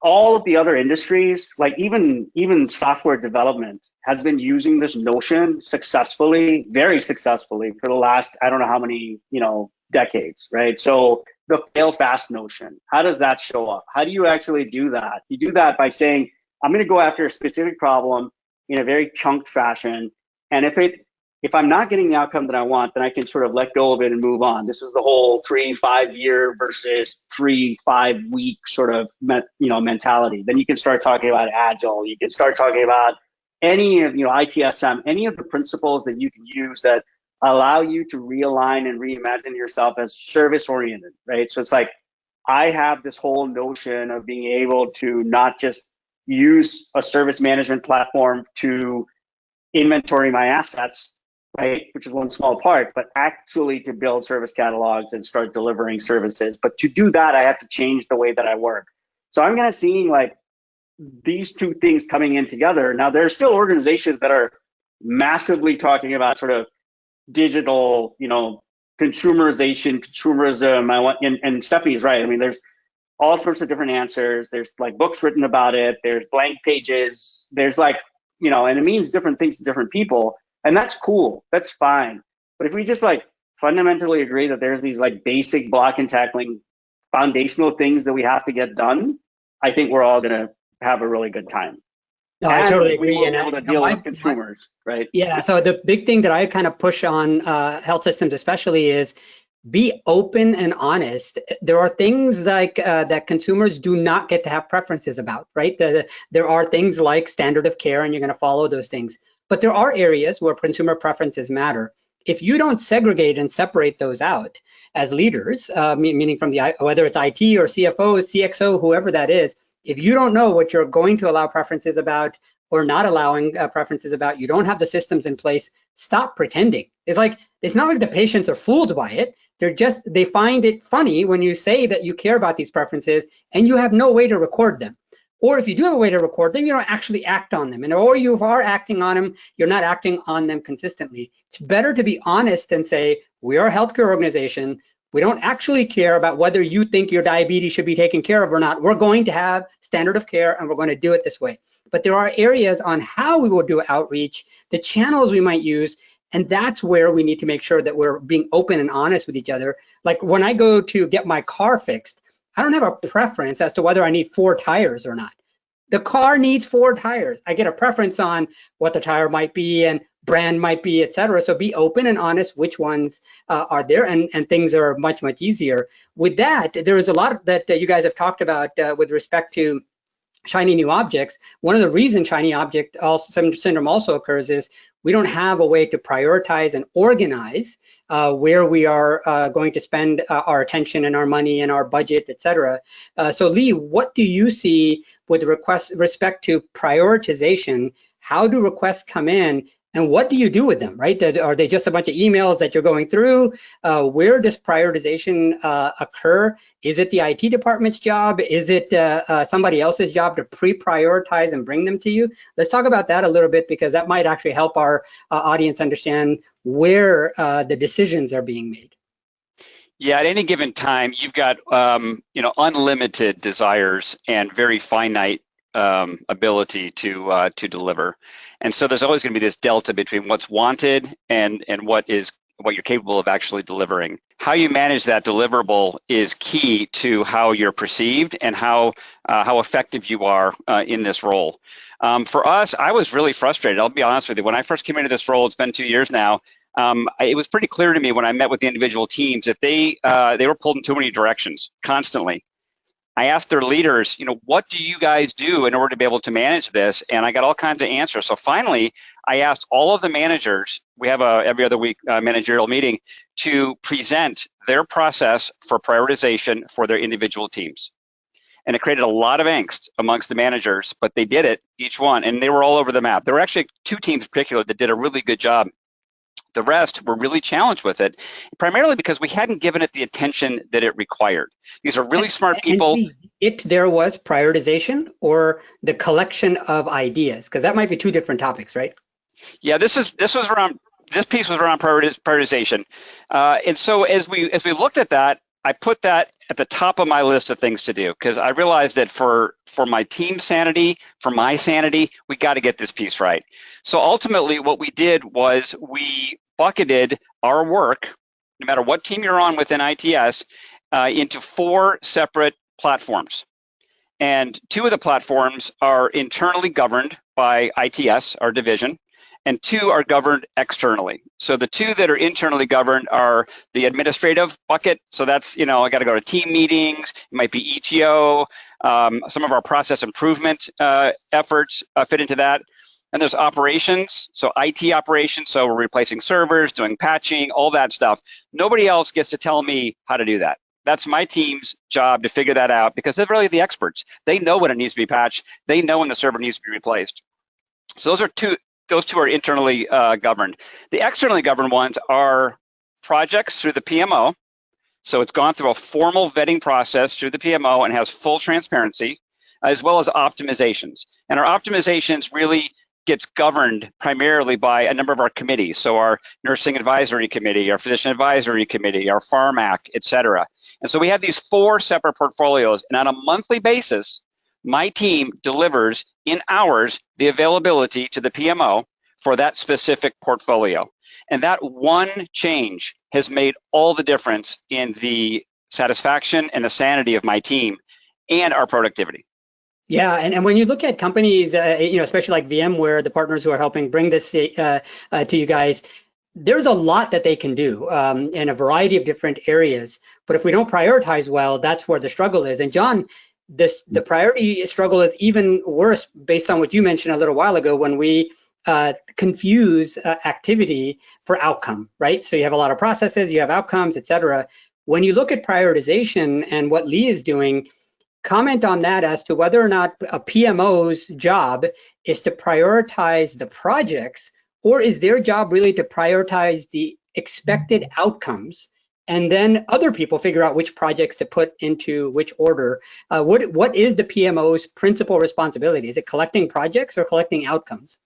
all of the other industries, like even software development has been using this notion successfully, very successfully for the last, I don't know how many, decades, right? So the fail fast notion, how does that show up? How do you actually do that? You do that by saying, I'm going to go after a specific problem in a very chunked fashion. And if I'm not getting the outcome that I want, then I can sort of let go of it and move on. This is the whole 3-5 year versus 3-5 week sort of mentality. Then you can start talking about agile. You can start talking about any of ITSM, any of the principles that you can use that allow you to realign and reimagine yourself as service oriented, right? So it's like I have this whole notion of being able to not just use a service management platform to inventory my assets, right, which is one small part, but actually to build service catalogs and start delivering services. But to do that, I have to change the way that I work. So I'm kind of seeing like these two things coming in together. Now, there are still organizations that are massively talking about sort of digital, consumerism. And Stephanie's right. I mean, there's all sorts of different answers. There's like books written about it. There's blank pages. There's like, and it means different things to different people. And that's cool. That's fine. But if we just like fundamentally agree that there's these like basic block and tackling foundational things that we have to get done, I think we're all going to have a really good time. No, I totally agree. We will be able to deal with consumers, right? Yeah. So the big thing that I kind of push on health systems, especially, is be open and honest. There are things like that consumers do not get to have preferences about, right? There are things like standard of care, and you're going to follow those things. But there are areas where consumer preferences matter. If you don't segregate and separate those out as leaders, meaning from whether it's IT or CFO, CXO, whoever that is, if you don't know what you're going to allow preferences about or not allowing preferences about, you don't have the systems in place, stop pretending. It's not like the patients are fooled by it. They find it funny when you say that you care about these preferences and you have no way to record them. Or if you do have a way to record them, you don't actually act on them. Or you are acting on them, you're not acting on them consistently. It's better to be honest and say, we are a healthcare organization. We don't actually care about whether you think your diabetes should be taken care of or not. We're going to have standard of care and we're going to do it this way. But there are areas on how we will do outreach, the channels we might use, and that's where we need to make sure that we're being open and honest with each other. Like when I go to get my car fixed, I don't have a preference as to whether I need 4 tires or not. The car needs 4 tires. I get a preference on what the tire might be and brand might be, et cetera. So be open and honest which ones are there, and things are much, much easier. With that, there is a lot that you guys have talked about with respect to shiny new objects. One of the reasons shiny object syndrome also occurs is we don't have a way to prioritize and organize where we are going to spend our attention and our money and our budget, et cetera. So Lee, what do you see with respect to prioritization? How do requests come in? And what do you do with them, right? Are they just a bunch of emails that you're going through? Where does prioritization occur? Is it the IT department's job? Is it somebody else's job to pre-prioritize and bring them to you? Let's talk about that a little bit, because that might actually help our audience understand where the decisions are being made. Yeah, at any given time, you've got unlimited desires and very finite ability to deliver. And so there's always going to be this delta between what's wanted and what is what you're capable of actually delivering. How you manage that deliverable is key to how you're perceived and how effective you are in this role. For us, I was really frustrated. I'll be honest with you. When I first came into this role, it's been 2 years now. It was pretty clear to me when I met with the individual teams that they were pulled in too many directions constantly. I asked their leaders, what do you guys do in order to be able to manage this? And I got all kinds of answers. So finally, I asked all of the managers, we have a every other week managerial meeting, to present their process for prioritization for their individual teams. And it created a lot of angst amongst the managers, but they did it, each one, and they were all over the map. There were actually 2 teams in particular that did a really good job. The rest were really challenged with it, primarily because we hadn't given it the attention that it required. These are really smart people. There was prioritization or the collection of ideas, because that might be 2 different topics, right? Yeah, this piece was around prioritization, and so as we looked at that, I put that at the top of my list of things to do, because I realized that for my team sanity, for my sanity, we got to get this piece right. So ultimately, what we did was we bucketed our work, no matter what team you're on within ITS, into 4 separate platforms. And 2 of the platforms are internally governed by ITS, our division, and 2 are governed externally. So the 2 that are internally governed are the administrative bucket. So that's, I got to go to team meetings. It might be ETO. Some of our process improvement efforts fit into that. And there's operations, so IT operations. So we're replacing servers, doing patching, all that stuff. Nobody else gets to tell me how to do that. That's my team's job to figure that out, because they're really the experts. They know when it needs to be patched. They know when the server needs to be replaced. So those two are internally governed. The externally governed ones are projects through the PMO. So it's gone through a formal vetting process through the PMO and has full transparency, as well as optimizations. And our optimizations really gets governed primarily by a number of our committees. So our nursing advisory committee, our physician advisory committee, our PharmAC, et cetera. And so we have these 4 separate portfolios, and on a monthly basis, my team delivers in hours the availability to the PMO for that specific portfolio. And that one change has made all the difference in the satisfaction and the sanity of my team and our productivity. Yeah, and when you look at companies, especially like VMware, the partners who are helping bring this to you guys, there's a lot that they can do in a variety of different areas. But if we don't prioritize well, that's where the struggle is. And John, the priority struggle is even worse based on what you mentioned a little while ago, when we confuse activity for outcome, right? So you have a lot of processes, you have outcomes, et cetera. When you look at prioritization and what Lee is doing, comment on that as to whether or not a PMO's job is to prioritize the projects, or is their job really to prioritize the expected outcomes, and then other people figure out which projects to put into which order. What is the PMO's principal responsibility? Is it collecting projects or collecting outcomes?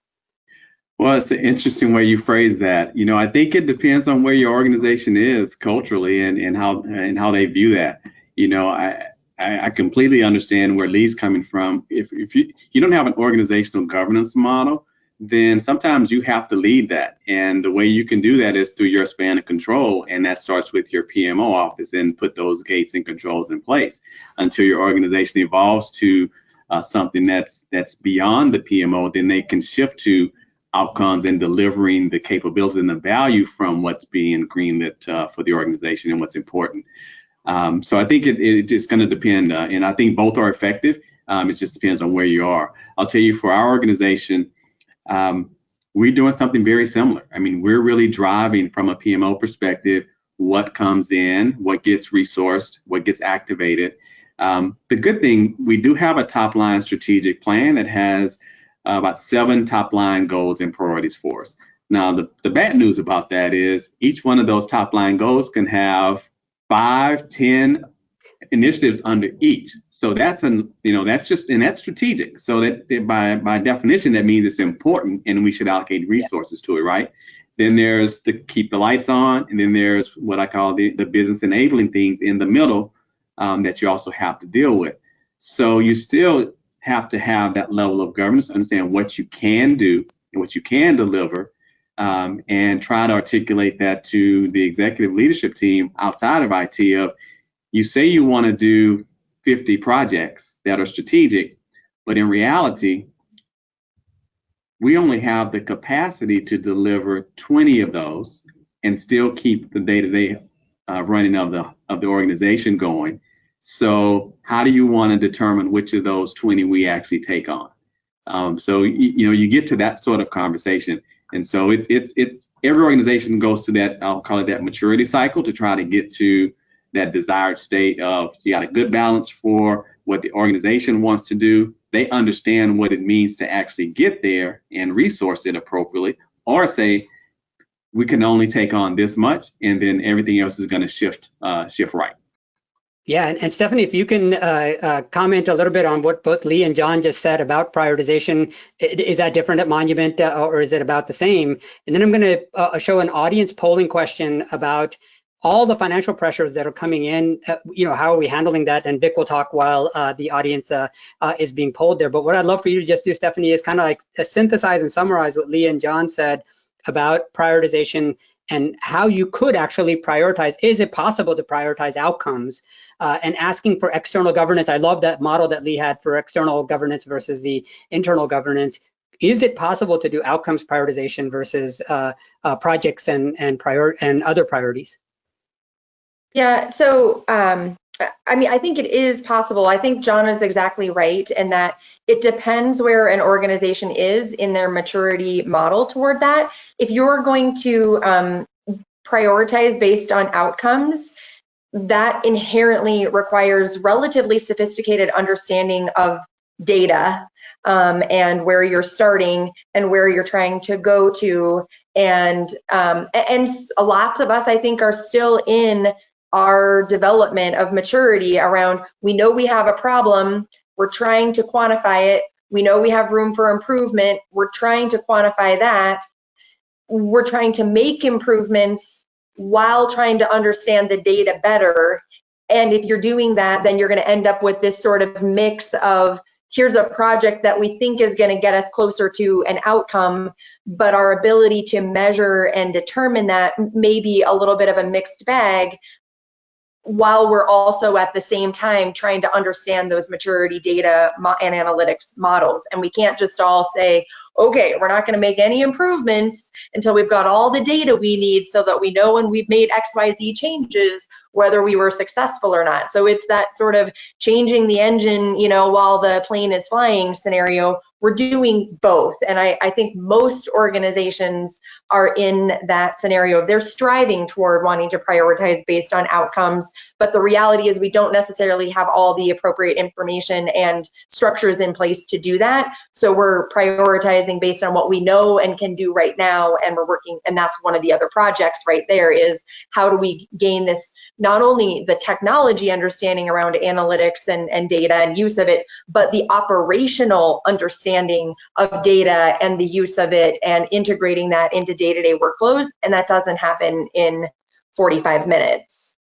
Well, it's an interesting way you phrase that. I think it depends on where your organization is culturally and how they view that. I completely understand where Lee's coming from. If you don't have an organizational governance model, then sometimes you have to lead that. And the way you can do that is through your span of control. And that starts with your PMO office, and put those gates and controls in place until your organization evolves to something that's beyond the PMO. Then they can shift to outcomes and delivering the capabilities and the value from what's being greenlit for the organization and what's important. So I think it's going to depend, and I think both are effective. It just depends on where you are. I'll tell you, for our organization, we're doing something very similar. I mean, we're really driving from a PMO perspective what comes in, what gets resourced, what gets activated. The good thing, we do have a top-line strategic plan that has about 7 top-line goals and priorities for us. Now, the bad news about that is each one of those top-line goals can have 5, 10 initiatives under each. So that's that's strategic. So that by definition, that means it's important and we should allocate resources to it, right? Then there's to keep the lights on, and then there's what I call the business enabling things in the middle that you also have to deal with. So you still have to have that level of governance, understand what you can do and what you can deliver, and try to articulate that to the executive leadership team outside of IT of, you say you want to do 50 projects that are strategic, but in reality, we only have the capacity to deliver 20 of those and still keep the day-to-day running of the organization going. So how do you want to determine which of those 20 we actually take on? So you get to that sort of conversation, and so it's every organization goes to that, I'll call it that maturity cycle, to try to get to that desired state of, you got a good balance for what the organization wants to do. They understand what it means to actually get there and resource it appropriately, or say we can only take on this much, and then everything else is going to shift right. Yeah, and Stephanie, if you can comment a little bit on what both Lee and John just said about prioritization. Is that different at Monument, or is it about the same? And then I'm going to show an audience polling question about all the financial pressures that are coming in. How are we handling that? And Vic will talk while the audience is being polled there. But what I'd love for you to just do, Stephanie, is kind of like synthesize and summarize what Lee and John said about prioritization and how you could actually prioritize. Is it possible to prioritize outcomes? And asking for external governance. I love that model that Lee had for external governance versus the internal governance. Is it possible to do outcomes prioritization versus projects and other priorities? Yeah, so I think it is possible. I think John is exactly right in that it depends where an organization is in their maturity model toward that. If you're going to prioritize based on outcomes, that inherently requires relatively sophisticated understanding of data and where you're starting and where you're trying to go to. And lots of us, I think, are still in our development of maturity around, we know we have a problem, we're trying to quantify it, we know we have room for improvement, we're trying to quantify that, we're trying to make improvements while trying to understand the data better. And if you're doing that, then you're going to end up with this sort of mix of, here's a project that we think is going to get us closer to an outcome, but our ability to measure and determine that may be a little bit of a mixed bag, while we're also at the same time trying to understand those maturity data and analytics models. And we can't just all say, okay, we're not going to make any improvements until we've got all the data we need so that we know when we've made XYZ changes, whether we were successful or not. So it's that sort of changing the engine, while the plane is flying scenario. We're doing both. And I think most organizations are in that scenario. They're striving toward wanting to prioritize based on outcomes, but the reality is we don't necessarily have all the appropriate information and structures in place to do that. So we're prioritizing based on what we know and can do right now, and we're working, and that's one of the other projects right there, is how do we gain this, not only the technology understanding around analytics and data and use of it, but the operational understanding of data and the use of it and integrating that into day-to-day workflows. And that doesn't happen in 45 minutes.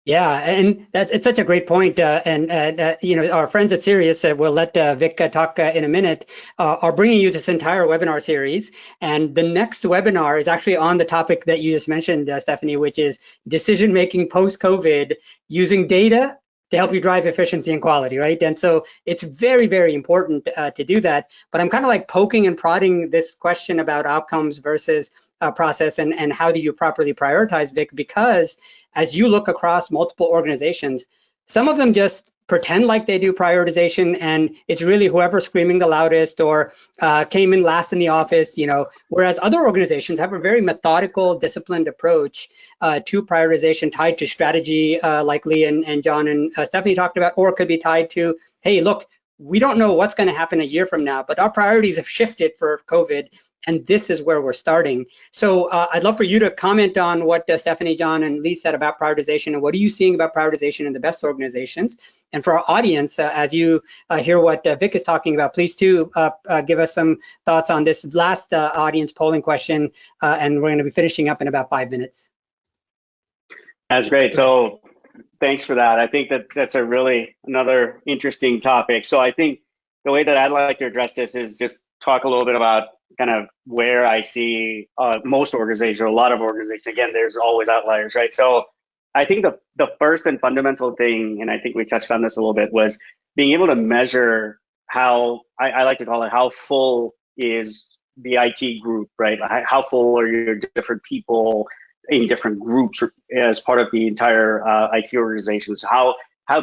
Yeah, and it's such a great point. Our friends at Sirius, we'll let Vic talk in a minute, are bringing you this entire webinar series. And the next webinar is actually on the topic that you just mentioned, Stephanie, which is decision-making post-COVID using data to help you drive efficiency and quality, right? And so it's very, very important to do that. But I'm kind of like poking and prodding this question about outcomes versus process and how do you properly prioritize, Vic, because as you look across multiple organizations, some of them just pretend like they do prioritization, and it's really whoever's screaming the loudest or came in last in the office, whereas other organizations have a very methodical, disciplined approach to prioritization tied to strategy, like Lee and John and Stephanie talked about, or it could be tied to, hey, look, we don't know what's going to happen a year from now, but our priorities have shifted for COVID, and this is where we're starting. So I'd love for you to comment on what Stephanie, John, and Lee said about prioritization, and what are you seeing about prioritization in the best organizations? And for our audience, as you hear what Vic is talking about, please too give us some thoughts on this last audience polling question, and we're going to be finishing up in about 5 minutes. That's great. So thanks for that. I think that's another interesting topic. So I think the way that I'd like to address this is just talk a little bit about kind of where I see most organizations, or a lot of organizations. Again, there's always outliers, right? So I think the first and fundamental thing, and I think we touched on this a little bit, was being able to measure how, I like to call it, how full is the IT group, right? How full are your different people in different groups as part of the entire IT organizations? How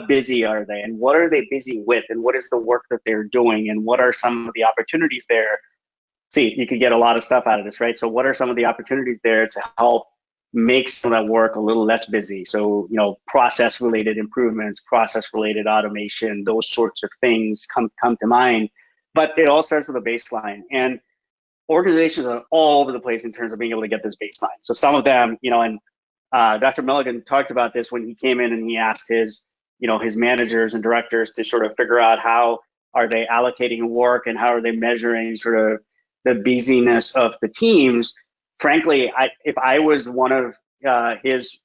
busy are they, and what are they busy with, and what is the work that they're doing, and what are some of the opportunities there? See, you could get a lot of stuff out of this, right? So what are some of the opportunities there to help make some of that work a little less busy? So, process related improvements, process related automation, those sorts of things come to mind. But it all starts with a baseline, and organizations are all over the place in terms of being able to get this baseline. So some of them, and Dr. Milligan talked about this when he came in and he asked his managers and directors to sort of figure out how are they allocating work and how are they measuring sort of the busyness of the teams. Frankly, if I was one of his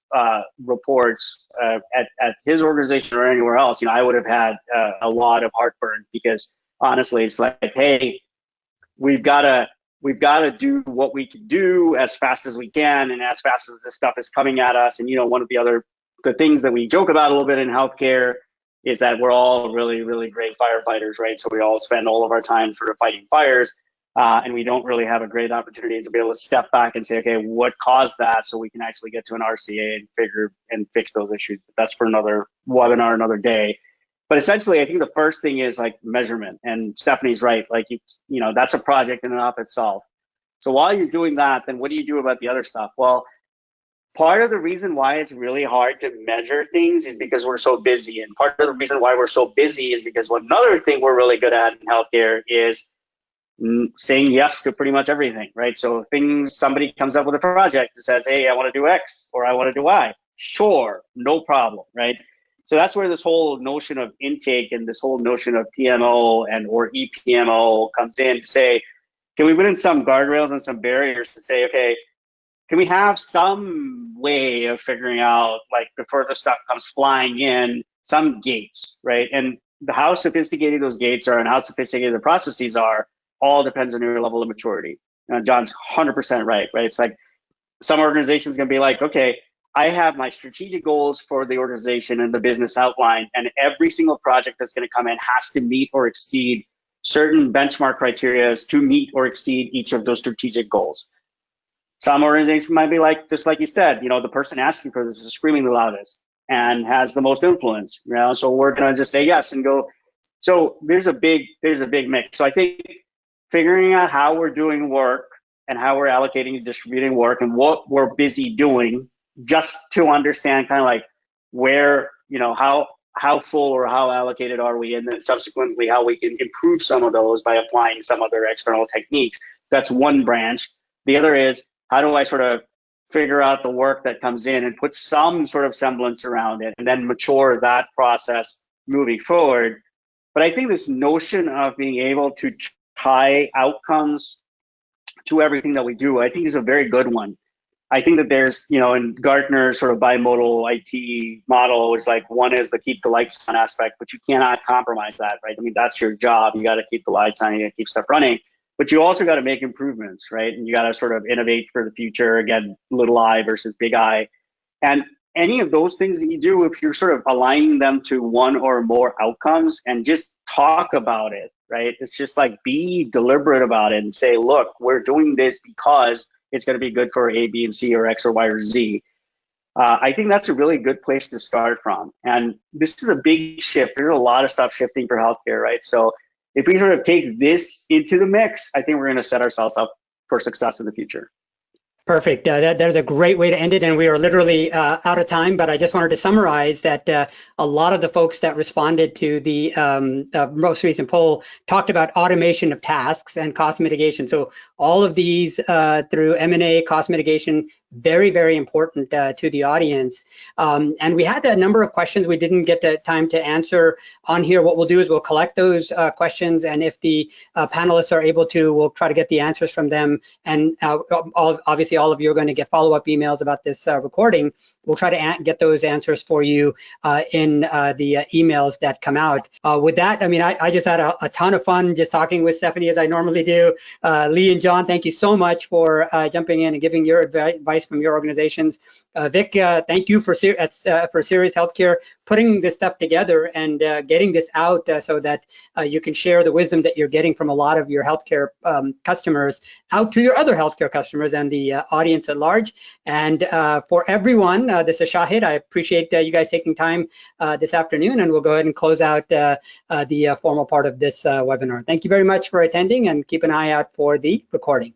reports at his organization or anywhere else, I would have had a lot of heartburn, because honestly, it's like, hey, we've got to do what we can do as fast as we can, and as fast as this stuff is coming at us. And one of the things that we joke about a little bit in healthcare is that we're all really, really great firefighters, right? So we all spend all of our time sort of fighting fires, and we don't really have a great opportunity to be able to step back and say, okay, what caused that, so we can actually get to an RCA and fix those issues. But that's for another webinar, another day. But essentially, I think the first thing is like measurement, and Stephanie's right. Like, that's a project in and of itself. So while you're doing that, then what do you do about the other stuff? Well, part of the reason why it's really hard to measure things is because we're so busy. And part of the reason why we're so busy is because another thing we're really good at in healthcare is saying yes to pretty much everything, right? So somebody comes up with a project that says, hey, I want to do X or I want to do Y. Sure, no problem, right? So that's where this whole notion of intake and this whole notion of PMO or EPMO comes in to say, can we put in some guardrails and some barriers to say, okay, can we have some way of figuring out, like, before the stuff comes flying in, some gates, right? And how sophisticated those gates are and how sophisticated the processes are all depends on your level of maturity. John's 100% right? It's like some organizations going to be like, okay, I have my strategic goals for the organization and the business outline, and every single project that's going to come in has to meet or exceed certain benchmark criteria to meet or exceed each of those strategic goals. Some organizations might be like, just like you said, the person asking for this is screaming the loudest and has the most influence, so we're going to just say yes and go. So there's a big mix. So I think figuring out how we're doing work and how we're allocating and distributing work and what we're busy doing, just to understand kind of like where, how full or how allocated are we, and then subsequently how we can improve some of those by applying some other external techniques. That's one branch. The other is, how do I sort of figure out the work that comes in and put some sort of semblance around it and then mature that process moving forward. But I think this notion of being able to tie outcomes to everything that we do, I think is a very good one. I think that there's, in Gartner's sort of bimodal IT model, it's like one is the keep the lights on aspect, but you cannot compromise that, right? I mean, that's your job. You got to keep the lights on, you got to keep stuff running, but you also got to make improvements, right? And you got to sort of innovate for the future. Again, little I versus big I. And any of those things that you do, if you're sort of aligning them to one or more outcomes and just talk about it, right? It's just like, be deliberate about it and say, look, we're doing this because it's going to be good for A, B, and C, or X, or Y, or Z. I think that's a really good place to start from. And this is a big shift. There's a lot of stuff shifting for healthcare, right? So if we sort of take this into the mix, I think we're going to set ourselves up for success in the future. Perfect. That is a great way to end it, and we are literally out of time, but I just wanted to summarize that a lot of the folks that responded to the most recent poll talked about automation of tasks and cost mitigation. So all of these through M&A, cost mitigation, very, very important to the audience. And we had a number of questions we didn't get the time to answer on here. What we'll do is we'll collect those questions, and if the panelists are able to, we'll try to get the answers from them. And obviously, all of you are going to get follow-up emails about this recording. We'll try to get those answers for you in the emails that come out. With that, I mean, I just had a ton of fun just talking with Stephanie, as I normally do. Lee and John, thank you so much for jumping in and giving your advice from your organizations. Vic, thank you for Sirius Healthcare putting this stuff together and getting this out so that you can share the wisdom that you're getting from a lot of your healthcare customers out to your other healthcare customers and the audience at large. And for everyone, this is Shahid. I appreciate you guys taking time this afternoon, and we'll go ahead and close out the formal part of this webinar. Thank you very much for attending, and keep an eye out for the recording.